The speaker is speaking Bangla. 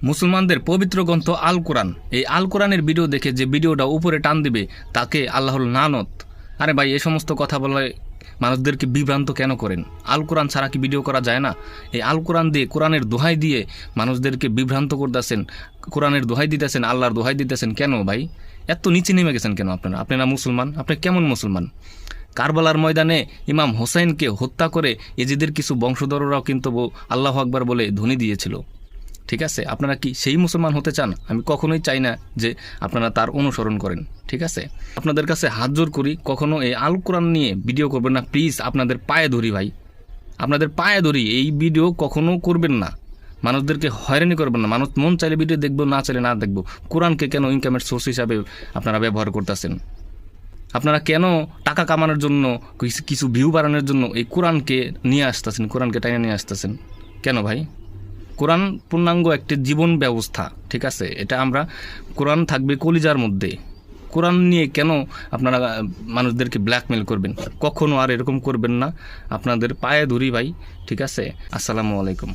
মুসলমানদের পবিত্র গ্রন্থ আল কোরআন, এই আল কোরআনের ভিডিও দেখে যে ভিডিওটা উপরে টান দিবে তাকে আল্লাহর লানত। আরে ভাই, এই সমস্ত কথা বলে মানুষদেরকে বিভ্রান্ত কেন করেন? আল কোরআন ছাড়া কি ভিডিও করা যায় না? এই আল কোরআন দিয়ে, কোরআনের দোহাই দিয়ে মানুষদেরকে বিভ্রান্ত করতেছেন, কোরআনের দোহাই দিতেছেন, আল্লাহর দোহাই দিতেছেন। কেন ভাই এত নিচে নেমে গেছেন কেন? আপনারা মুসলমান, আপনি কেমন মুসলমান? কারবালার ময়দানে ইমাম হোসেনকে হত্যা করে এজিদের কিছু বংশধররাও কিন্তু আল্লাহ আকবার বলে ধ্বনি দিয়েছিল। ঠিক আছে, আপনারা কি সেই মুসলমান হতে চান? আমি কখনোই চাই না যে আপনারা তার অনুসরণ করেন। ঠিক আছে, আপনাদের কাছে হাত জোর করি, কখনো এই আল কোরআন নিয়ে ভিডিও করবেন না প্লিজ। আপনাদের পায়ে ধরি ভাই, আপনাদের পায়ে ধরি, এই ভিডিও কখনো করবেন না। মানুষদেরকে হয়রানি করবেন না। মানুষ মন চাইলে ভিডিও দেখবো, না চাইলে না দেখবো। কোরআনকে কেন ইনকামের সোর্স হিসাবে আপনারা ব্যবহার করতেছেন? আপনারা কেন টাকা কামানোর জন্য, কিছু ভিউ বাড়ানোর জন্য এই কোরআনকে নিয়ে আসতেছেন, কোরআনকে টাইনে নিয়ে আসতেছেন কেন ভাই? কোরআন পূর্ণাঙ্গ একটি জীবন ব্যবস্থা। ঠিক আছে, এটা আমরা, কোরআন থাকবে কলিজার মধ্যে। কোরআন নিয়ে কেন আপনারা মানুষদেরকে ব্ল্যাকমেল করবেন? কখনো আর এরকম করবেন না। আপনাদের পায়ে ধরি ভাই। ঠিক আছে, আসসালামু আলাইকুম।